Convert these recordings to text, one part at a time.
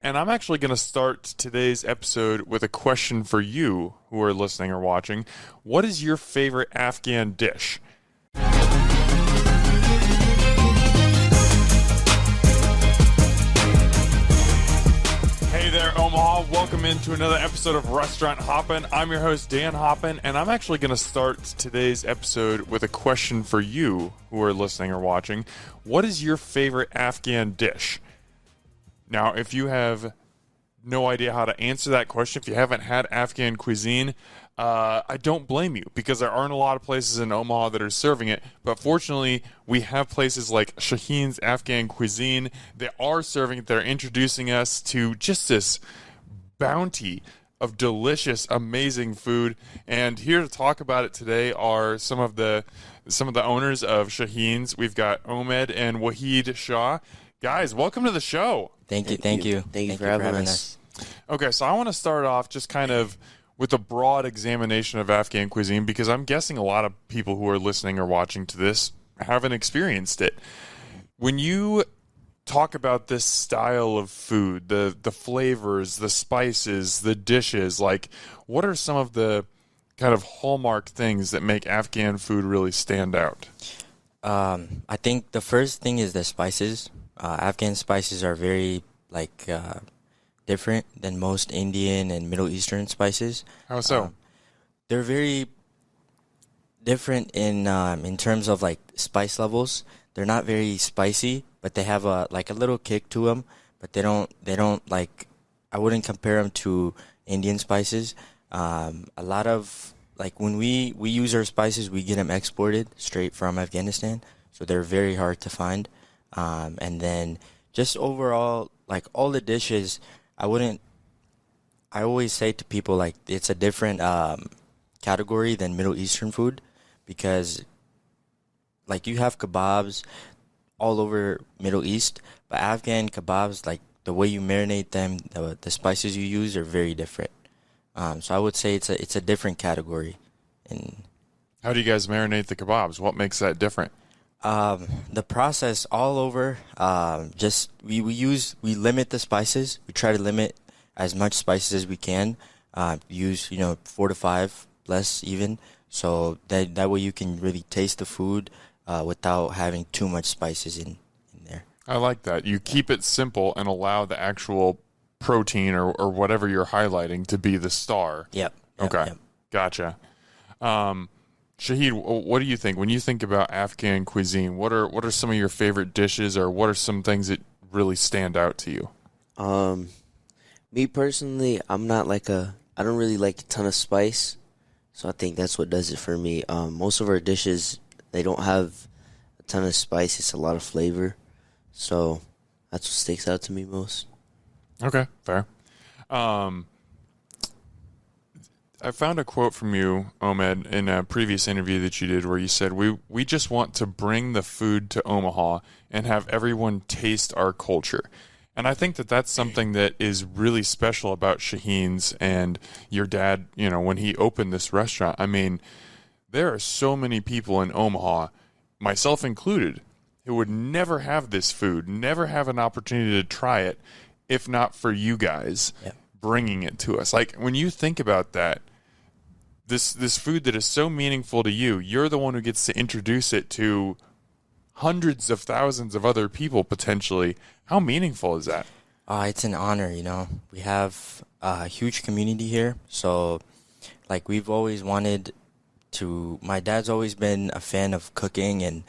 And I'm actually going to start today's episode with a question for you who are listening or watching. What is your favorite Afghan dish? Hey there, Omaha. Welcome into another episode of Restaurant Hoppen. I'm your host, Dan Hoppen, and I'm actually going to start today's episode with a question for you who are listening or watching. What is your favorite Afghan dish? Now, if you have no idea how to answer that question, if you haven't had Afghan cuisine, I don't blame you, because there aren't a lot of places in Omaha that are serving it. But fortunately, we have places like Shaheen's Afghan Cuisine. They are serving it. They're introducing us to just this bounty of delicious, amazing food. And here to talk about it today are some of the owners of Shaheen's. We've got Omed and Waheed Shah. Guys, welcome to the show. Thank you for having us. Okay, so I want to start off just kind of with a broad examination of Afghan cuisine, because I'm guessing a lot of people who are listening or watching to this haven't experienced it. When you talk about this style of food, the flavors, the spices, the dishes, like, what are some of the kind of hallmark things that make Afghan food really stand out? I think the first thing is the spices. Afghan spices are very different than most Indian and Middle Eastern spices. How so? They're very different in terms of like spice levels. They're not very spicy, but they have a little kick to them. But they don't like. I wouldn't compare them to Indian spices. A lot of when we use our spices, we get them exported straight from Afghanistan, so they're very hard to find. And then just overall, all the dishes, I always say to people, it's a different category than Middle Eastern food, because you have kebabs all over Middle East, but Afghan kebabs, the way you marinate them, the spices you use are very different. So I would say it's a different category. And how do you guys marinate the kebabs? What makes that different? The process all over, we limit the spices. We try to limit as much spices as we can. Use 4 to 5, less even, so that way you can really taste the food without having too much spices in there. I like that. You keep it simple and allow the actual protein or whatever you're highlighting to be the star. Yep. Okay. Yep. Gotcha. Shaheen, what do you think when you think about Afghan cuisine? What are some of your favorite dishes, or what are some things that really stand out to you? Me personally, I don't really like a ton of spice, so I think that's what does it for me. Most of our dishes, they don't have a ton of spice. It's a lot of flavor, so that's what sticks out to me most. Okay, fair. I found a quote from you, Omed, in a previous interview that you did, where you said, we just want to bring the food to Omaha and have everyone taste our culture. And I think that that's something that is really special about Shaheen's and your dad, when he opened this restaurant. I mean, there are so many people in Omaha, myself included, who would never have this food, never have an opportunity to try it, if not for you guys bringing it to us. When you think about that, this food that is so meaningful to you, you're the one who gets to introduce it to hundreds of thousands of other people potentially. How meaningful is that? It's an honor, We have a huge community here, so we've always wanted to. My dad's always been a fan of cooking and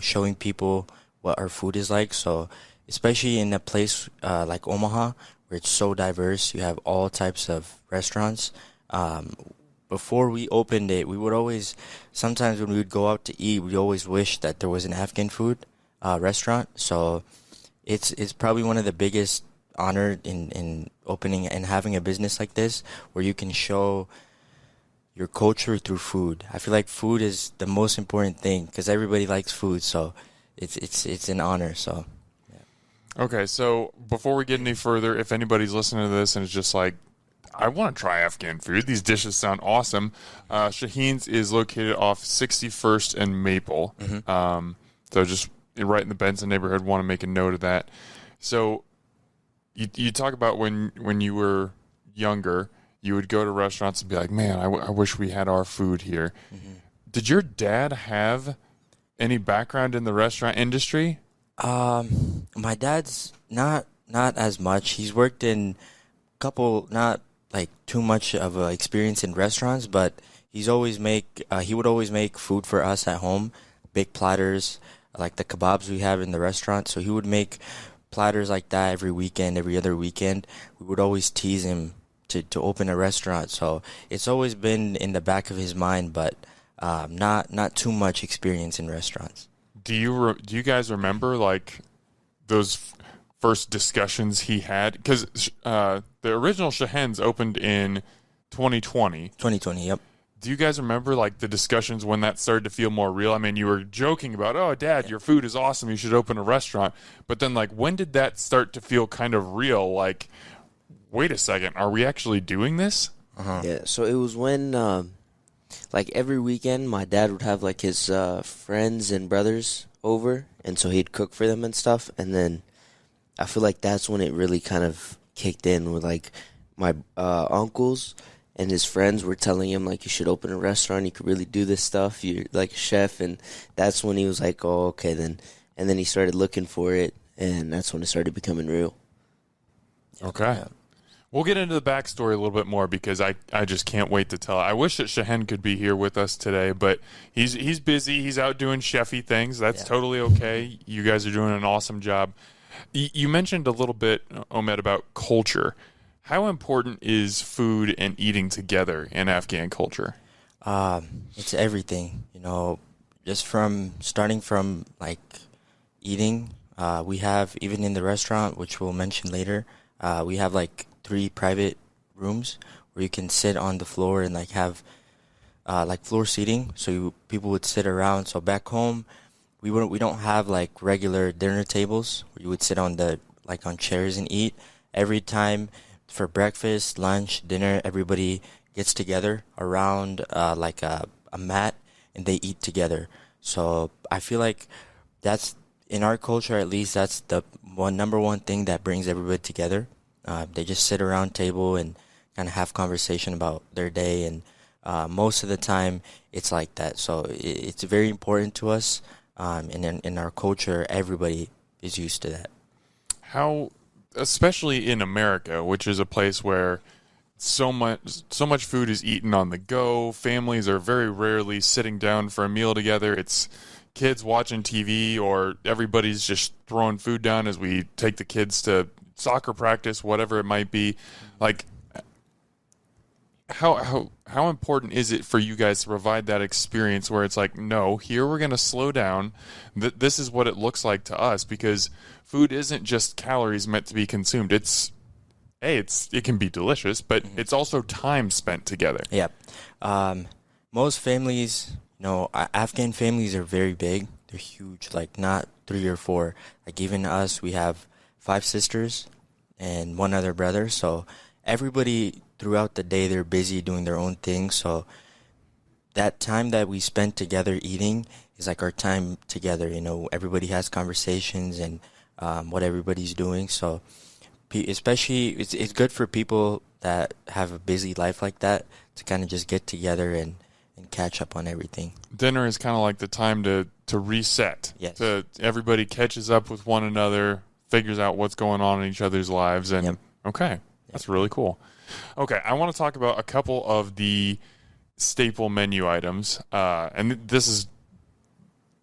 showing people what our food is like. So especially in a place like Omaha, where it's so diverse, you have all types of restaurants. Before we opened it, we would always, sometimes when we would go out to eat, we always wish that there was an Afghan food restaurant. So it's probably one of the biggest honor in opening and having a business like this, where you can show your culture through food. I feel like food is the most important thing, because everybody likes food. So it's an honor. So. Okay, so before we get any further, if anybody's listening to this and is just like, I want to try Afghan food, these dishes sound awesome, Shaheen's is located off 61st and Maple. Mm-hmm. So just right in the Benson neighborhood, want to make a note of that. So you talk about when you were younger, you would go to restaurants and be like, man, I wish we had our food here. Mm-hmm. Did your dad have any background in the restaurant industry? My dad's not as much. He's worked in a couple, not like too much of a experience in restaurants, but he would always make food for us at home, big platters, like the kebabs we have in the restaurant. So he would make platters like that every weekend, every other weekend. We would always tease him to open a restaurant. So it's always been in the back of his mind, but not too much experience in restaurants. Do you guys remember like those first discussions he had? Because the original Shaheen's opened in 2020. 2020, yep. Do you guys remember like the discussions when that started to feel more real? I mean, you were joking about, oh, Dad, your food is awesome. You should open a restaurant. But then like when did that start to feel kind of real? Like, wait a second, are we actually doing this? Uh-huh. Yeah, so it was when like every weekend my dad would have like his friends and brothers over, and so he'd cook for them and stuff. And then I feel like that's when it really kind of kicked in with like my uncles and his friends were telling him like you should open a restaurant, you could really do this stuff, you're like a chef. And that's when he was like, oh, okay then. And then he started looking for it, and that's when it started becoming real. Okay. Yeah. We'll get into the backstory a little bit more because I just can't wait to tell. I wish that Shaheen could be here with us today, but he's busy. He's out doing chefy things. That's totally okay. You guys are doing an awesome job. You mentioned a little bit, Omed, about culture. How important is food and eating together in Afghan culture? It's everything. Just starting from like eating. We have, even in the restaurant, which we'll mention later, we have like 3 private rooms where you can sit on the floor and like have like floor seating, so people would sit around. So back home, we don't have like regular dinner tables where you would sit on on chairs and eat. Every time for breakfast, lunch, dinner, everybody gets together around like a mat and they eat together. So I feel like that's, in our culture at least, that's the number one thing that brings everybody together. They just sit around table and kind of have conversation about their day, and most of the time it's like that. So it's very important to us, and in our culture, everybody is used to that. How, especially in America, which is a place where so much food is eaten on the go, families are very rarely sitting down for a meal together. It's kids watching TV, or everybody's just throwing food down as we take the kids to soccer practice, whatever it might be. Like, how important is it for you guys to provide that experience where it's like, no, here we're going to slow down. This is what it looks like to us, because food isn't just calories meant to be consumed. It can be delicious, but it's also time spent together. Yeah. Most families, Afghan families are very big. They're huge, like not 3 or 4. Like even us, we have 5 sisters and 1 other brother. So everybody throughout the day, they're busy doing their own thing. So that time that we spend together eating is like our time together. Everybody has conversations and what everybody's doing. So especially it's good for people that have a busy life like that to kind of just get together and catch up on everything. Dinner is kind of like the time to reset. Yes. Everybody catches up with one another, figures out what's going on in each other's lives. And okay, that's really cool. Okay, I want to talk about a couple of the staple menu items. And this is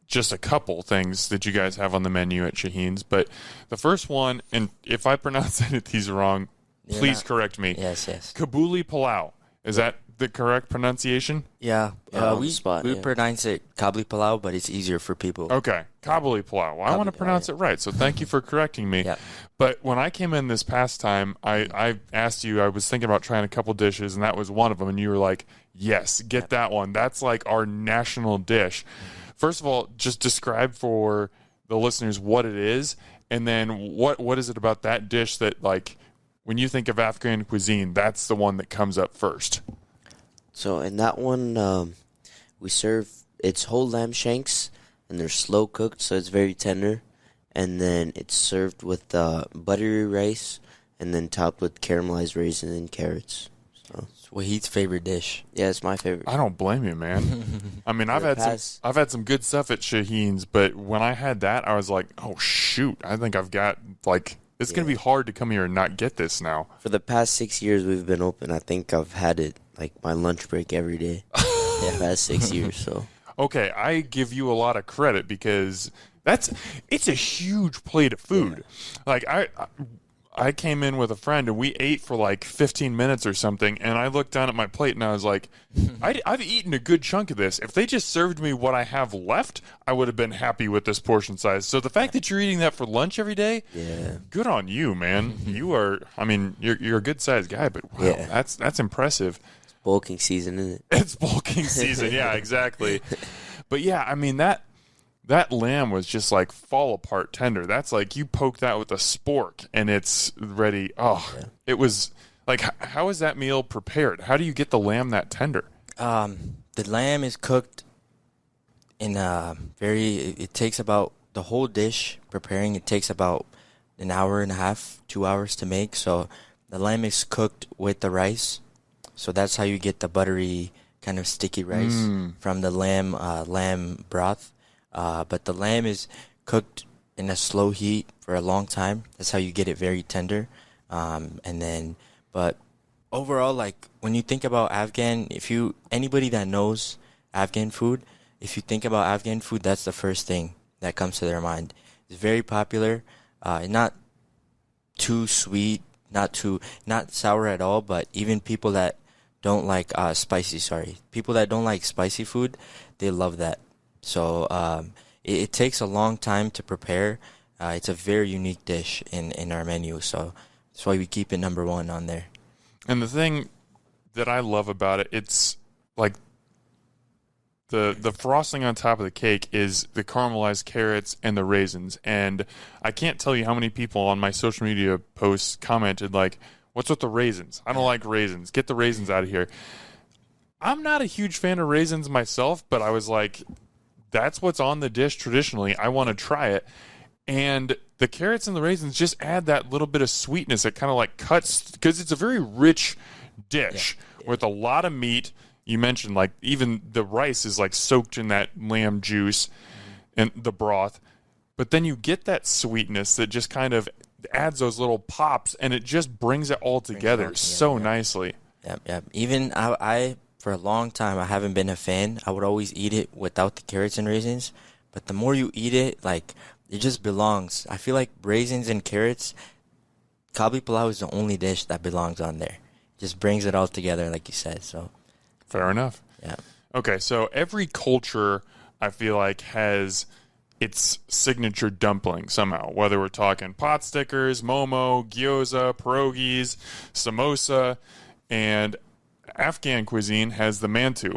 just a couple things that you guys have on the menu at Shaheen's. But the first one, and if I pronounce any of these wrong, please correct me. Yes. Kabuli Palau. Is that the correct pronunciation? Yeah. We pronounce it Kabuli Palau, but it's easier for people. Okay. Kabuli Palau. Well, I want to pronounce it right, so thank you for correcting me. Yeah. But when I came in this past time, I asked you, I was thinking about trying a couple dishes, and that was one of them, and you were like, yes, get that one. That's like our national dish. First of all, just describe for the listeners what it is, and then what is it about that dish that, like, when you think of Afghan cuisine, that's the one that comes up first. So in that one, we serve, it's whole lamb shanks, and they're slow cooked, so it's very tender. And then it's served with buttery rice, and then topped with caramelized raisins and carrots. So It's Waheed's favorite dish. yeah, it's my favorite. I don't blame you, man. I mean, I've had some good stuff at Shaheen's, but when I had that, I was like, oh shoot, I think I've got like it's gonna be hard to come here and not get this now. For the past 6 years we've been open, I think I've had it like my lunch break every day. Yeah, the past 6 years. So Okay, I give you a lot of credit because it's a huge plate of food. Like I came in with a friend and we ate for like 15 minutes or something, and I looked down at my plate and I was like, I've eaten a good chunk of this. If they just served me what I have left, I would have been happy with this portion size. So the fact that you're eating that for lunch every day, good on you, man. You are, I mean, you're a good sized guy, but wow, that's impressive. it's bulking season, isn't it? It's bulking season, yeah, exactly. But yeah, I mean that lamb was just like fall apart tender. That's like you poke that with a spork and it's ready. Oh, It was like, how is that meal prepared? How do you get the lamb that tender? The lamb is cooked in it takes about the whole dish preparing. It takes about an hour and a half, 2 hours to make. So the lamb is cooked with the rice. So that's how you get the buttery kind of sticky rice from the lamb broth. But the lamb is cooked in a slow heat for a long time. That's how you get it very tender. But overall, like when you think about Afghan, anybody that knows Afghan food, if you think about Afghan food, that's the first thing that comes to their mind. It's very popular, not too sweet, not sour at all. But even people that don't like people that don't like spicy food, they love that. So it takes a long time to prepare. It's a very unique dish in our menu, so that's why we keep it number one on there. And the thing that I love about it, it's like the frosting on top of the cake is the caramelized carrots and the raisins. And I can't tell you how many people on my social media posts commented like, "What's with the raisins? I don't like raisins. Get the raisins out of here." I'm not a huge fan of raisins myself, but I was like, that's what's on the dish traditionally. I want to try it. And the carrots and the raisins just add that little bit of sweetness that kind of like cuts, because it's a very rich dish with a lot of meat. You mentioned like even the rice is like soaked in that lamb juice and the broth. But then you get that sweetness that just kind of adds those little pops, and it just brings it all together so nicely. Yep. Even I for a long time, I haven't been a fan. I would always eat it without the carrots and raisins. But the more you eat it, like, it just belongs. I feel like raisins and carrots, Kabuli Palau is the only dish that belongs on there. Just brings it all together, like you said. So fair enough. Yeah. Okay, so every culture, I feel like, has its signature dumpling somehow. Whether we're talking pot stickers, momo, gyoza, pierogies, samosa, and Afghan cuisine has the mantu.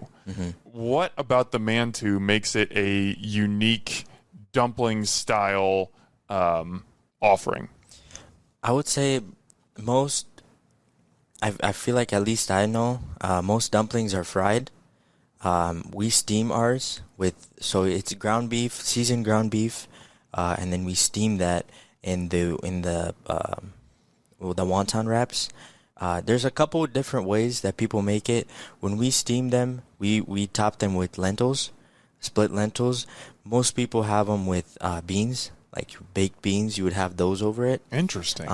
What about the mantu makes it a unique dumpling style offering? I would say I feel like, at least I know, most dumplings are fried. We steam ours so it's ground beef, seasoned ground beef, and then we steam that in the wonton wraps. There's a couple of different ways that people make it. When we steam them, we top them with lentils, split lentils. Most people have them with beans, like baked beans. You would have those over it. Interesting.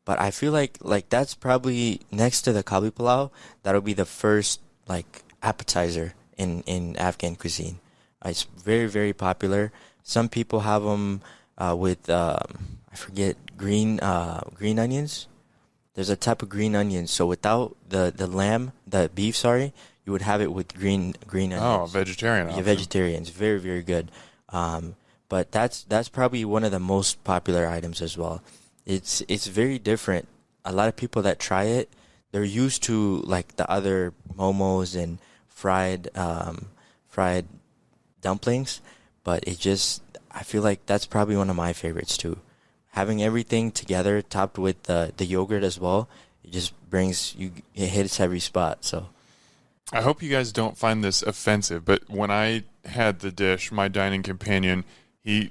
But I feel like that's probably next to the Kabuli Palau. That'll be the first like appetizer in Afghan cuisine. It's very, very popular. Some people have them with I forget, green onions. There's a type of green onion. So without the beef, you would have it with green onions. Oh, vegetarian. Yeah, vegetarians. Very, very good. But that's probably one of the most popular items as well. It's very different. A lot of people that try it, they're used to like the other momos and fried dumplings, but I feel like that's probably one of my favorites too. Having everything together, topped with the yogurt as well, it just it hits every spot. So I hope you guys don't find this offensive, but when I had the dish, my dining companion, we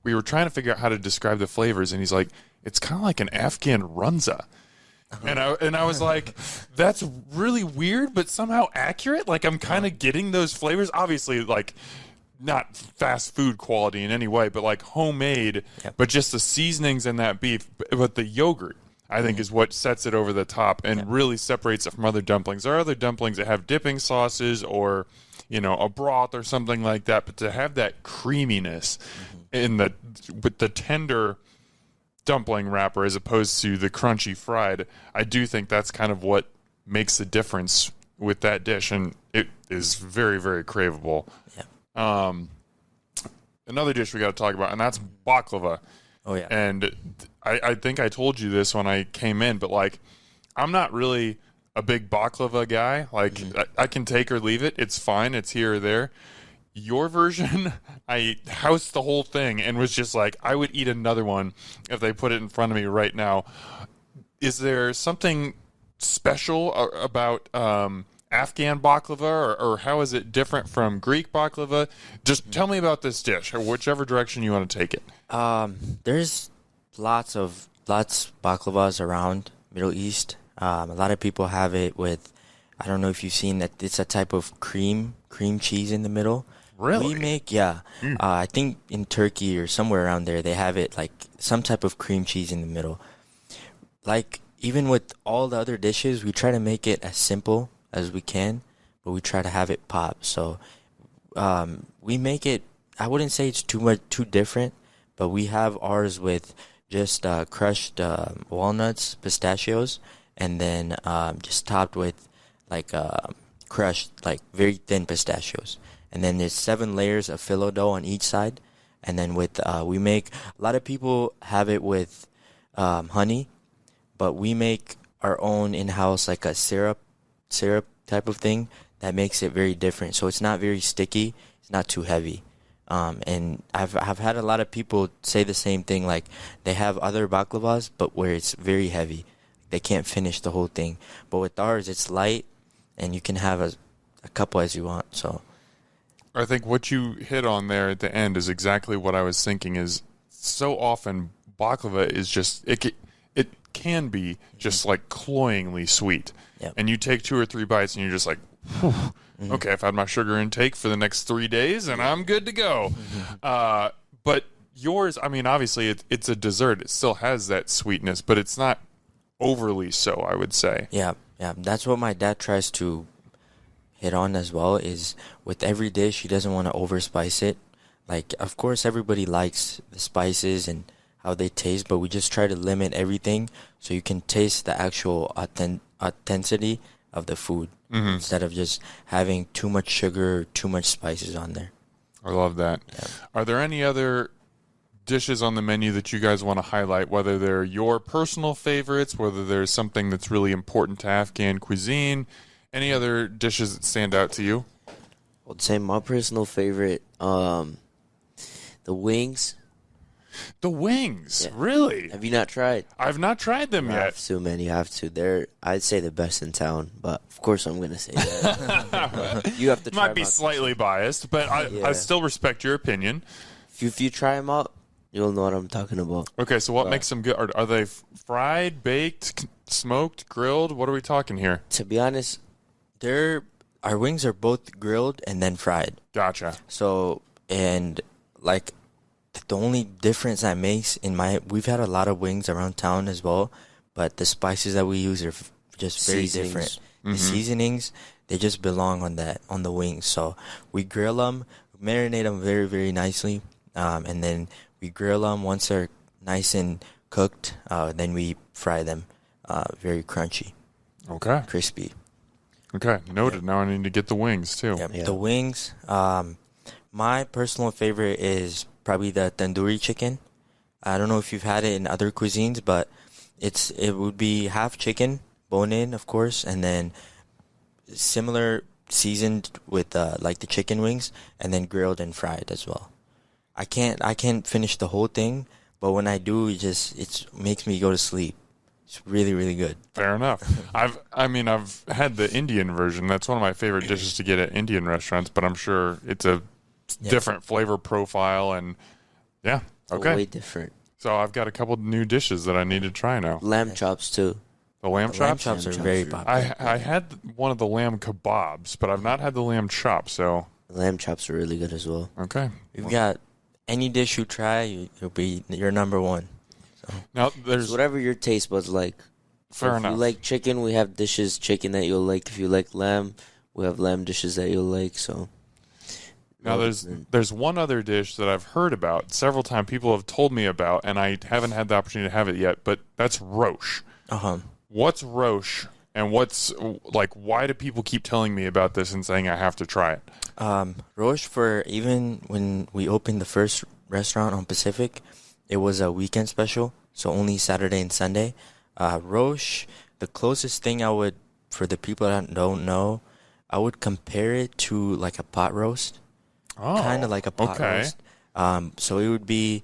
were trying to figure out how to describe the flavors, and he's like, it's kind of like an Afghan runza. And I was like, that's really weird, but somehow accurate. Like, I'm kind of getting those flavors. Obviously, like, not fast food quality in any way, but like homemade. Yep. But just the seasonings in that beef, but the yogurt, I think, is what sets it over the top and really separates it from other dumplings. There are other dumplings that have dipping sauces or, you know, a broth or something like that. But to have that creaminess with the tender dumpling wrapper as opposed to the crunchy fried, I do think that's kind of what makes the difference with that dish, and it is very, very craveable. Yeah. Another dish we got to talk about, and that's baklava. Oh yeah. And I think I told you this when I came in, but like, I'm not really a big baklava guy. Like, I can take or leave it. It's fine. It's here or there. Your version, I housed the whole thing and was just like, I would eat another one if they put it in front of me right now. Is there something special about Afghan baklava, or how is it different from Greek baklava? Just tell me about this dish, or whichever direction you want to take it. There's lots baklavas around Middle East. A lot of people have it with, I don't know if you've seen that, it's a type of cream cheese in the middle. Really? We make, I think in Turkey or somewhere around there, they have it like some type of cream cheese in the middle. Like, even with all the other dishes, we try to make it as simple as we can, but we try to have it pop. So we make it, I wouldn't say it's too different, but we have ours with just crushed walnuts, pistachios, and then just topped with like crushed, like very thin pistachios. And then there's 7 layers of phyllo dough on each side. And then with we make, a lot of people have it with honey, but we make our own in-house, like a syrup type of thing that makes it very different. So it's not very sticky. It's not too heavy. And I've had a lot of people say the same thing. Like, they have other baklavas, but where it's very heavy, they can't finish the whole thing. But with ours, it's light, and you can have a couple as you want. So I think what you hit on there at the end is exactly what I was thinking. Is so often baklava is just it can be just like cloyingly sweet, and you take 2 or 3 bites and you're just like, okay, I've had my sugar intake for the next 3 days and I'm good to go. But yours, I mean, obviously it's a dessert. It still has that sweetness, but it's not overly so, I would say. Yeah. That's what my dad tries to hit on as well, is with every dish, he doesn't want to overspice it. Like, of course, everybody likes the spices and how they taste, but we just try to limit everything so you can taste the actual authenticity of the food instead of just having too much sugar or too much spices on there. I love that. Yeah. Are there any other dishes on the menu that you guys want to highlight, whether they're your personal favorites, whether there's something that's really important to Afghan cuisine? Any other dishes that stand out to you? I'd say my personal favorite, the wings. The wings? Yeah. Really? Have you not tried? I've not tried them You yet. have to, man. You have to. They're, I'd say, the best in town, but of course I'm going to say that. You have to try Might be slightly biased, but I still respect your opinion. If you try them out, you'll know what I'm talking about. Okay, so what makes them good? Are they fried, baked, smoked, grilled? What are we talking here? To be honest, our wings are both grilled and then fried. Gotcha. So, and like, the only difference that makes we've had a lot of wings around town as well, but the spices that we use are just very different. The seasonings, they just belong on the wings. So we grill them, marinate them very, very nicely, and then we grill them. Once they're nice and cooked, then we fry them, very crunchy. Okay. Crispy. Okay, noted. Now I need to get the wings too. Yep. Yeah. The wings, my personal favorite is probably the tandoori chicken. I don't know if you've had it in other cuisines, but it would be half chicken, bone in, of course, and then similar seasoned with like the chicken wings, and then grilled and fried as well. I can't finish the whole thing, but when I do, it makes me go to sleep. It's really, really good. Fair enough. I've had the Indian version. That's one of my favorite dishes to get at Indian restaurants, but I'm sure it's a different flavor profile, and okay. way different. So I've got a couple new dishes that I need to try now. Lamb chops too. The lamb chops? Lamb chops are very popular. I had one of the lamb kebabs, but I've not had the lamb chop, so... Lamb chops are really good as well. Okay. We've got any dish you try, you'll be your number one. So. Now, there's... It's whatever your taste buds like. Fair If enough. you like chicken, we have dishes chicken that you'll like. If you like lamb, we have lamb dishes that you'll like. So Now, there's one other dish that I've heard about several times. People have told me about, and I haven't had the opportunity to have it yet, but that's roche. Uh-huh. What's roche, and why do people keep telling me about this and saying I have to try it? Roche, for even when we opened the first restaurant on Pacific, it was a weekend special, so only Saturday and Sunday. Roche, the closest thing for the people that don't know, I would compare it to like a pot roast. Oh, Kind of like a pot roast. So it would be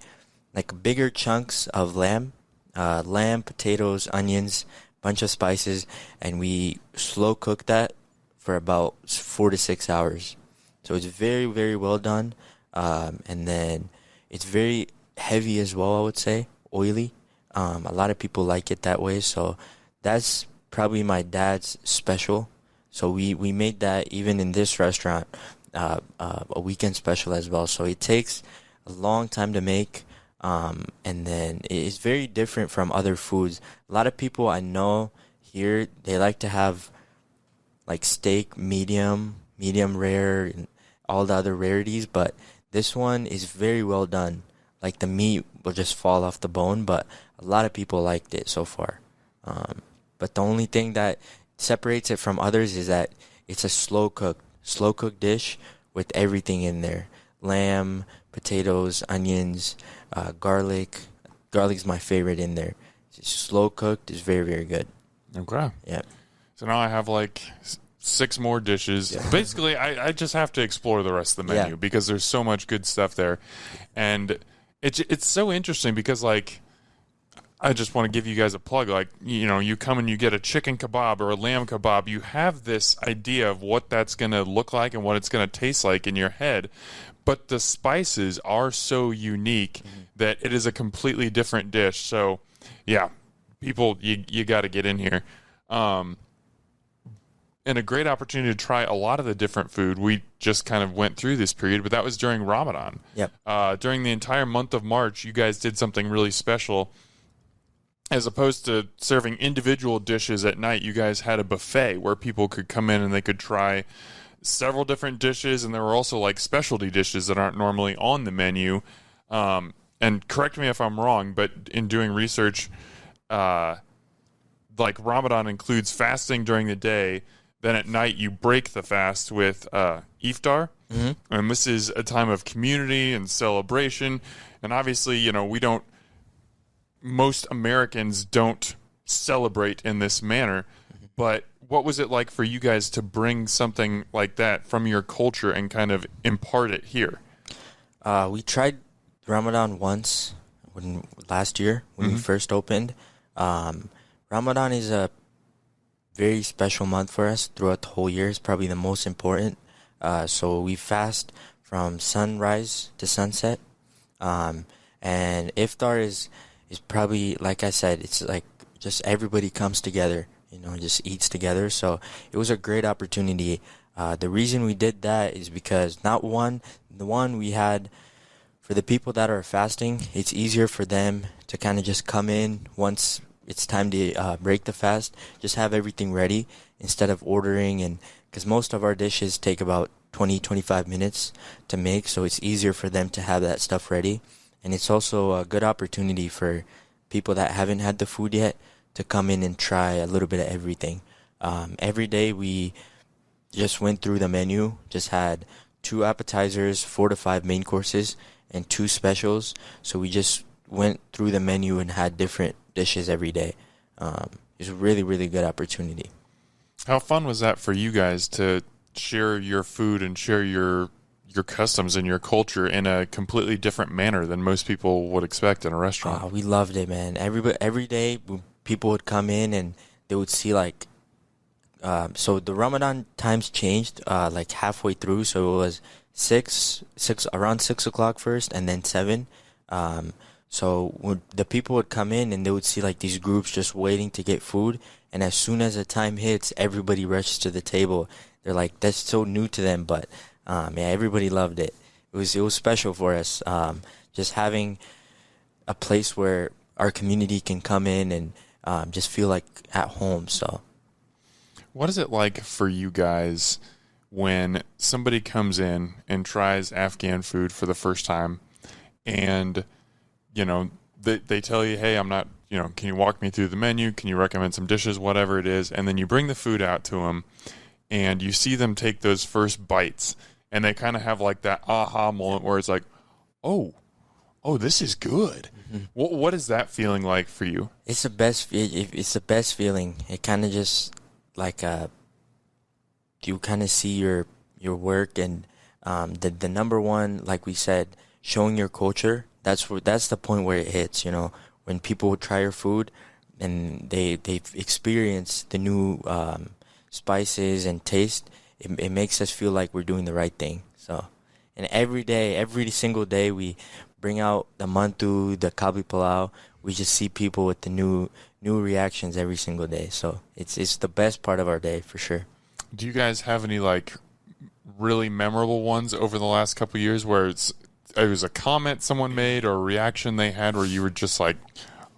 like bigger chunks of lamb, potatoes, onions, bunch of spices, and we slow cook that for about 4 to 6 hours. So it's very, very well done. And then it's very heavy as well, I would say, oily. A lot of people like it that way, so that's probably my dad's special. So we made that even in this restaurant, a weekend special as well. So it takes a long time to make, and then it's very different from other foods. A lot of people I know here, they like to have like steak, medium rare, and all the other rarities, but this one is very well done. Like the meat will just fall off the bone, but a lot of people liked it so far. But the only thing that separates it from others is that it's a slow cooked dish with everything in there: lamb, potatoes, onions, garlic. Garlic's my favorite in there. It's slow cooked. It's very, very good. Okay. Yeah. So now I have like 6 more dishes. Yeah. Basically, I just have to explore the rest of the menu because there's so much good stuff there. And it's so interesting because, like, I just want to give you guys a plug. Like, you come and you get a chicken kebab or a lamb kebab. You have this idea of what that's going to look like and what it's going to taste like in your head. But the spices are so unique that it is a completely different dish. So, yeah, people, you got to get in here. And a great opportunity to try a lot of the different food. We just kind of went through this period, but that was during Ramadan. Yep. During the entire month of March, you guys did something really special. As opposed to serving individual dishes at night, you guys had a buffet where people could come in and they could try several different dishes, and there were also like specialty dishes that aren't normally on the menu. And correct me if I'm wrong, but in doing research, like Ramadan includes fasting during the day. Then at night you break the fast with iftar, and this is a time of community and celebration. And obviously, most Americans don't celebrate in this manner. But what was it like for you guys to bring something like that from your culture and kind of impart it here? We tried Ramadan once last year when we first opened. Ramadan is a very special month for us throughout the whole year. It's probably the most important. So we fast from sunrise to sunset. And iftar is probably, like I said, it's like just everybody comes together, just eats together. So it was a great opportunity. The reason we did that is because the one we had for the people that are fasting, it's easier for them to kind of just come in once it's time to break the fast, just have everything ready instead of ordering, and because most of our dishes take about 20-25 minutes to make, so it's easier for them to have that stuff ready. And it's also a good opportunity for people that haven't had the food yet to come in and try a little bit of everything. Every day we just went through the menu, just had 2 appetizers, 4 to 5 main courses, and 2 specials. So we just went through the menu and had different dishes every day. It's a really, really good opportunity. How fun was that for you guys to share your food and share your customs and your culture in a completely different manner than most people would expect in a restaurant? We loved it, man. Every day people would come in and they would see like, so the Ramadan times changed like halfway through. So it was around 6 o'clock first, and then 7. So when the people would come in and they would see like these groups just waiting to get food, and as soon as the time hits, everybody rushes to the table. They're like, that's so new to them, but yeah, everybody loved it. It was special for us. Just having a place where our community can come in and just feel like at home. So, What is it like for you guys when somebody comes in and tries Afghan food for the first time, and they tell you, hey, I'm not, can you walk me through the menu? Can you recommend some dishes, whatever it is? And then you bring the food out to them and you see them take those first bites and they kind of have like that aha moment where it's like, oh, this is good. Mm-hmm. What is that feeling like for you? it's the best. It's the best feeling. It kind of just like you kind of see your work, and the number one, like we said, showing your culture. That's the point where it hits. When people try your food and they've experienced the new spices and taste, it makes us feel like we're doing the right thing. So, and every single day, we bring out the mantu, the Kabuli Palau. We just see people with the new reactions every single day. So it's the best part of our day for sure. Do you guys have any like really memorable ones over the last couple of years where it was a comment someone made or a reaction they had where you were just like,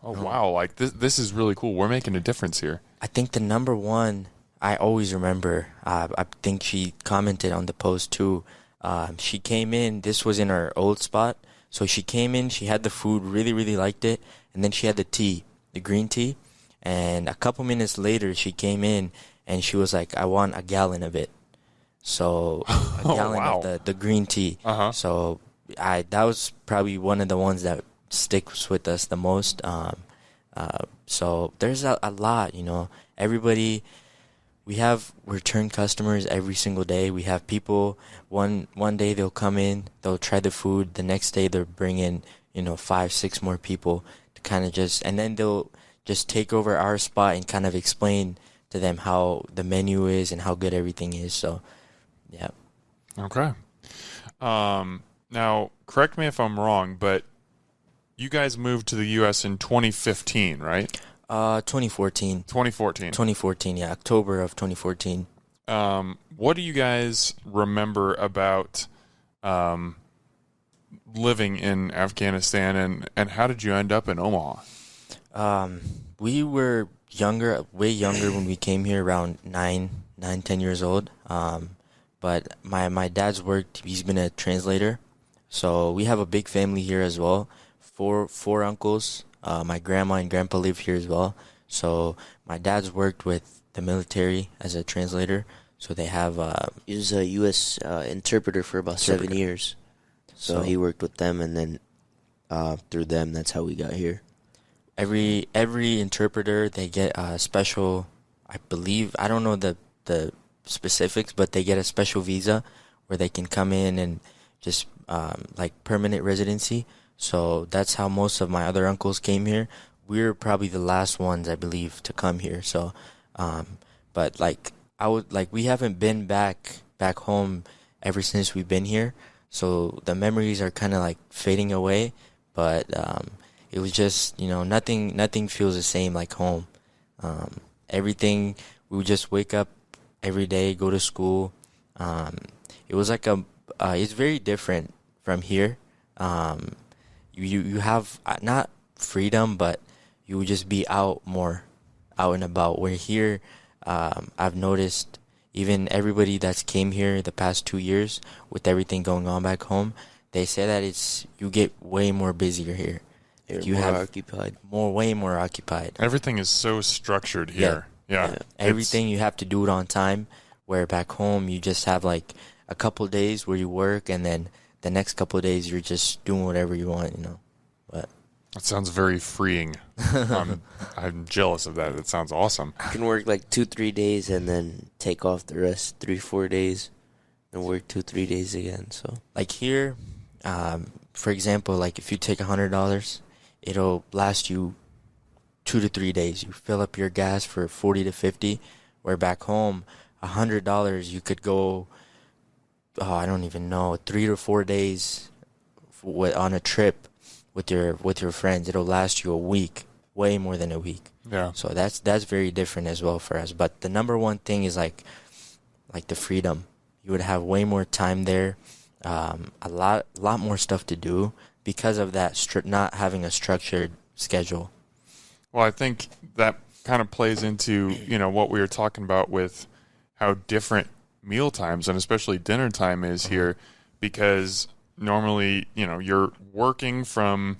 oh wow, like this is really cool. We're making a difference here. I think the number one I always remember. I think she commented on the post too. She came in. This was in our old spot. So she came in. She had the food. Really, really liked it. And then she had the tea, the green tea. And a couple minutes later, she came in and she was like, "I want a gallon of it." So a gallon wow. of the green tea. Uh-huh. So that was probably one of the ones that sticks with us the most. So there's a lot, Everybody. We have return customers every single day. We have people, one day they'll come in, they'll try the food. The next day they'll bring in, 5, 6 more people to kind of and then they'll just take over our spot and kind of explain to them how the menu is and how good everything is. So, yeah. Okay. Now, correct me if I'm wrong, but you guys moved to the U.S. in 2015, right? 2014. 2014. Yeah, October of 2014. What do you guys remember about living in Afghanistan, and how did you end up in Omaha? We were way younger when we came here, around 10 years old. But my dad's worked, he's been a translator. So we have a big family here as well. Four uncles. My grandma and grandpa live here as well. So my dad's worked with the military as a translator. So they have... he was a U.S. Interpreter for about 7 years. So he worked with them, and then through them, that's how we got here. Every interpreter, they get a special, I believe, I don't know the specifics, but they get a special visa where they can come in and just like permanent residency. So that's how most of my other uncles came here. We're probably the last ones, I believe, to come here. So, but we haven't been back home ever since we've been here. So the memories are kind of like fading away. But it was just, nothing feels the same like home. Everything, we would just wake up every day, go to school. It was like it's very different from here. You have not freedom, but you would just be out and about. Where here, I've noticed even everybody that's came here the past 2 years with everything going on back home, they say that you get way more busier here. You have occupied. Way more occupied. Everything is so structured here. Yeah. Everything you have to do it on time, where back home you just have like a couple days where you work, and then the next couple of days you're just doing whatever you want, But that sounds very freeing. I'm jealous of that. It sounds awesome. You can work like 2-3 days and then take off the rest 3-4 days and work 2-3 days again. So like here, for example, like if you take $100, it'll last you 2 to 3 days. You fill up your gas for 40 to 50, where back home, $100 you could go, I don't even know, 3 to 4 days on a trip with your friends, it'll last you a week, way more than a week. Yeah. So that's very different as well for us. But the number one thing is like the freedom. You would have way more time there, a lot more stuff to do because of that not having a structured schedule. Well, I think that kind of plays into, what we were talking about with how different meal times and especially dinner time is here, because normally, you're working from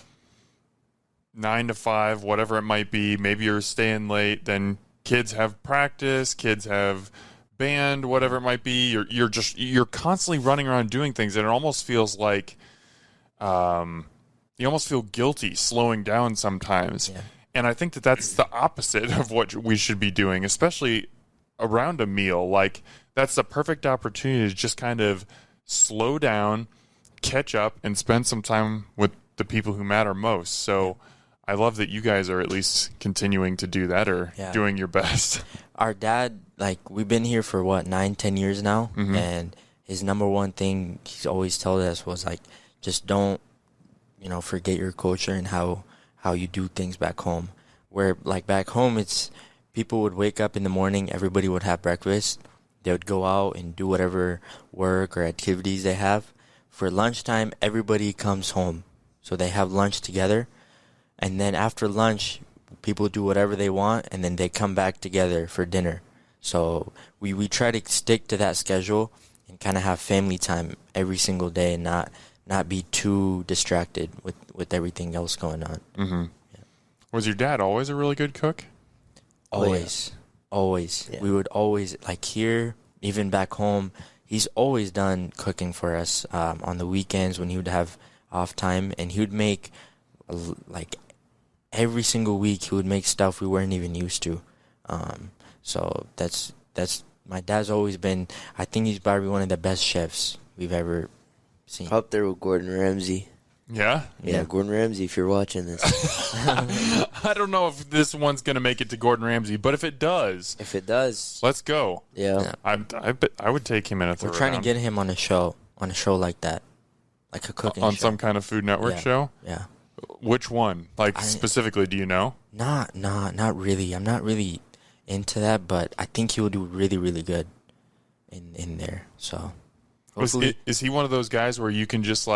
9 to 5, whatever it might be. Maybe you're staying late. Then kids have practice, kids have band, whatever it might be. You're constantly running around doing things, and it almost feels like you almost feel guilty slowing down sometimes. Yeah. And I think that's the opposite of what we should be doing, especially around a meal. Like, that's the perfect opportunity to just kind of slow down, catch up, and spend some time with the people who matter most. So I love that you guys are at least continuing to do that, or doing your best. Our dad, we've been here for 9-10 years now, and his number one thing he's always told us was just don't, forget your culture and how you do things back home. Where back home, it's people would wake up in the morning, everybody would have breakfast, they would go out and do whatever work or activities they have. For lunchtime, everybody comes home, so they have lunch together. And then after lunch, people do whatever they want, and then they come back together for dinner. So we try to stick to that schedule and kind of have family time every single day, and not be too distracted with everything else going on. Mm-hmm. Yeah. Was your dad always a really good cook? Always. Yeah. We would always, here, even back home, he's always done cooking for us on the weekends when he would have off time, and he would make every single week he would make stuff we weren't even used to. So that's my dad's always been, I think he's probably one of the best chefs we've ever seen. Up there with Gordon Ramsay. Yeah? Yeah, Gordon Ramsay, if you're watching this. I don't know if this one's going to make it to Gordon Ramsay, but if it does, let's go. Yeah. I would take him in a third We're trying round. to get him on a show like that, like a cooking on show. some kind of Food Network show? Yeah. Which one? Specifically, do you know? Not really. I'm not really into that, but I think he will do really, really good in there. So, is he one of those guys where you can just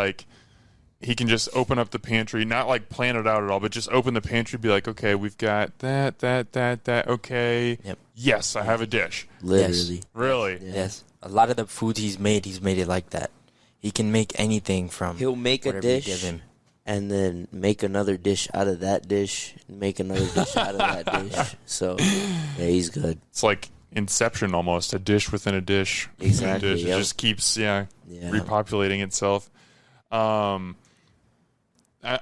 he can just open up the pantry, not plan it out at all, but just open the pantry, be like, okay, we've got that, okay. Yep. Yes, I have a dish. Literally. Yes. Really? Yeah. Yes. A lot of the food he's made it like that. He can make anything from He'll make a dish. You give him. And then make another dish out of that dish, make another dish out of that dish. So, yeah, he's good. It's like Inception almost, a dish within a dish. Exactly. Within a dish. Yep. It just keeps repopulating itself. I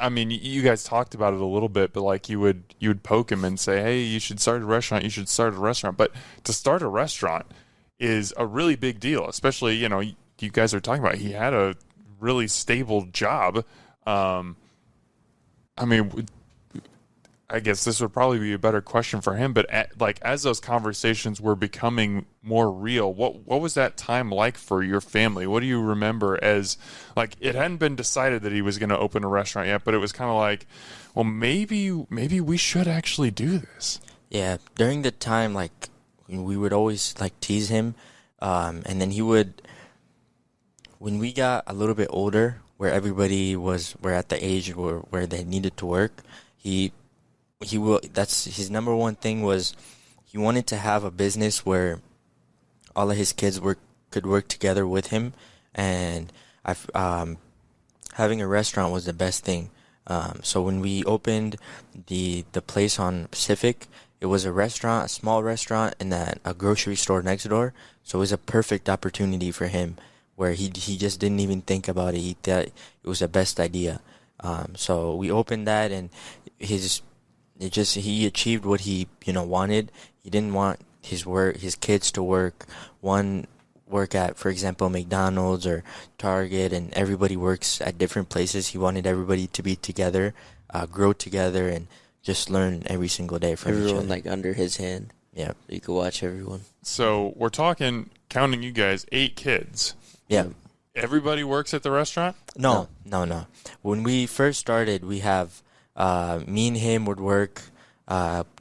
mean, you guys talked about it a little bit, but you would poke him and say, hey, you should start a restaurant. But to start a restaurant is a really big deal, especially, you guys are talking about he had a really stable job. I mean, I guess this would probably be a better question for him, but as those conversations were becoming more real, what was that time like for your family? What do you remember as, it hadn't been decided that he was going to open a restaurant yet, but it was kind of well, maybe we should actually do this. Yeah, during the time, we would always, tease him, and then he would, when we got a little bit older, where everybody were at the age where they needed to work, that's his number one thing was he wanted to have a business where all of his kids could work together with him, and having a restaurant was the best thing. So when we opened the place on Pacific, it was a small restaurant, and then a grocery store next door. So it was a perfect opportunity for him, where he just didn't even think about it. He thought it was the best idea. So we opened that, and he achieved what he wanted. He didn't want his kids to work at, for example, McDonald's or Target, and everybody works at different places. He wanted everybody to be together, grow together, and just learn every single day from each other. Everyone under his hand. Yeah. So you could watch everyone. So we're talking, counting you guys, 8 kids. Yeah. everybody works at the restaurant? No. When we first started, we have me and him would work.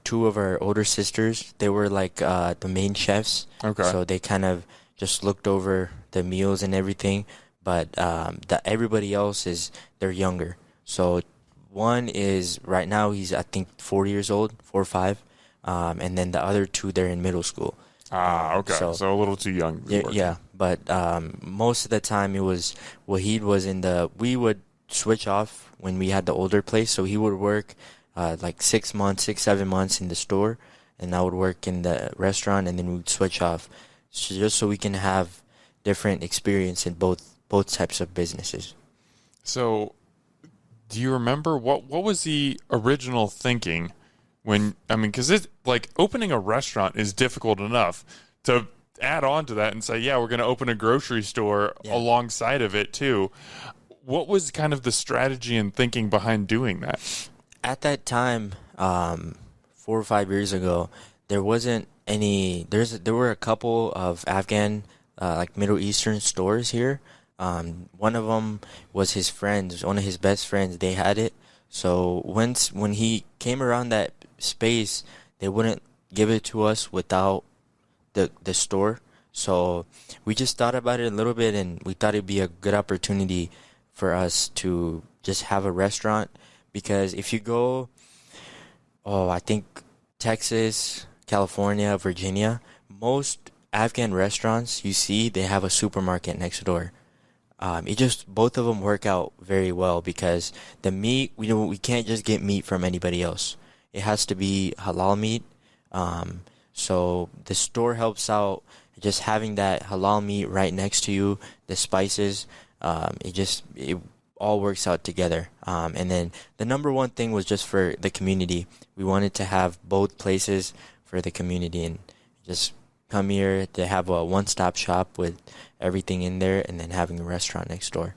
Two of our older sisters, they were like the main chefs. Okay. So they kind of just looked over the meals and everything. But everybody else they're younger. So one is right now he's I think 4 years old, 4 or 5, and then the other two they're in middle school. Okay. So a little too young. Yeah. But most of the time it was Waheed was we would switch off when we had the older place. So he would work like 6 months, 7 months in the store, and I would work in the restaurant, and then we'd switch off, just so we can have different experience in both types of businesses. So, do you remember what was the original thinking because it's like opening a restaurant is difficult enough. To add on to that and say, yeah, we're going to open a grocery store alongside of it too. What was kind of the strategy and thinking behind doing that? At that time, 4 or 5 years ago, there wasn't any. There were a couple of Afghan, like Middle Eastern stores here. One of them was his friends, one of his best friends. They had it. So when he came around that space, they wouldn't give it to us without the store. So we just thought about it a little bit, and we thought it'd be a good opportunity for us to just have a restaurant. Because if you go, I think Texas, California, Virginia, most Afghan restaurants you see, they have a supermarket next door. Both of them work out very well because the meat, we can't just get meat from anybody else. It has to be halal meat. So the store helps out just having that halal meat right next to you, the spices, it all works out together. And then the number one thing was just for the community. We wanted to have both places for the community and just come here to have a one-stop shop with everything in there and then having a restaurant next door.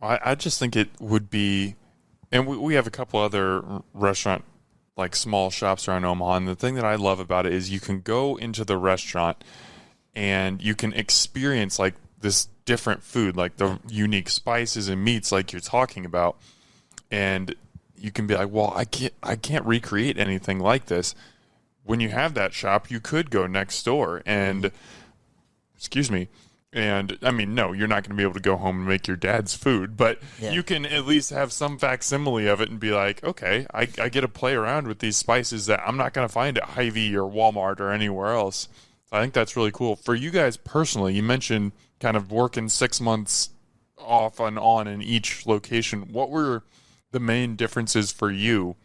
I just think it would be, and we have a couple other restaurant, like small shops around Omaha, and the thing that I love about it is you can go into the restaurant and you can experience like this different food, like the unique spices and meats like you're talking about, and you can be like, well, I can't recreate anything like this. When you have that shop, you could go next door and, and I mean, no, you're not going to be able to go home and make your dad's food, but you can at least have some facsimile of it and be like, okay, I get to play around with these spices that I'm not going to find at Hy-Vee or Walmart or anywhere else. So I think that's really cool. For you guys personally, you mentioned kind of working 6 months off and on in each location. What were the main differences for you?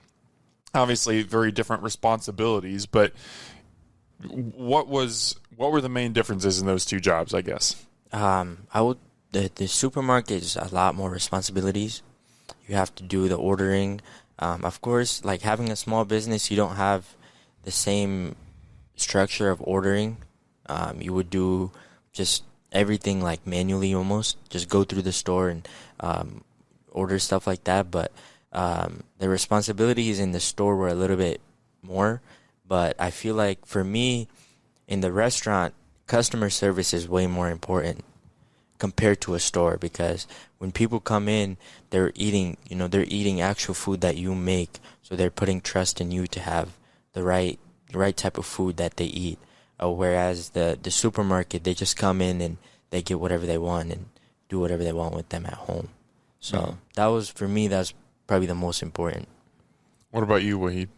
Obviously, very different responsibilities, but what were the main differences in those two jobs, I guess? The supermarket is a lot more responsibilities. You have to do the ordering. Of course, like having a small business, you don't have the same structure of ordering. You would do just everything like manually almost, just go through the store and order stuff like that. But the responsibilities in the store were a little bit more. But I feel like for me, in the restaurant, customer service is way more important compared to a store, because when people come in, they're eating actual food that you make. So they're putting trust in you to have the right type of food that they eat. Whereas the supermarket, they just come in and they get whatever they want and do whatever they want with them at home. So that was, for me, that's probably the most important. What about you, Waheed?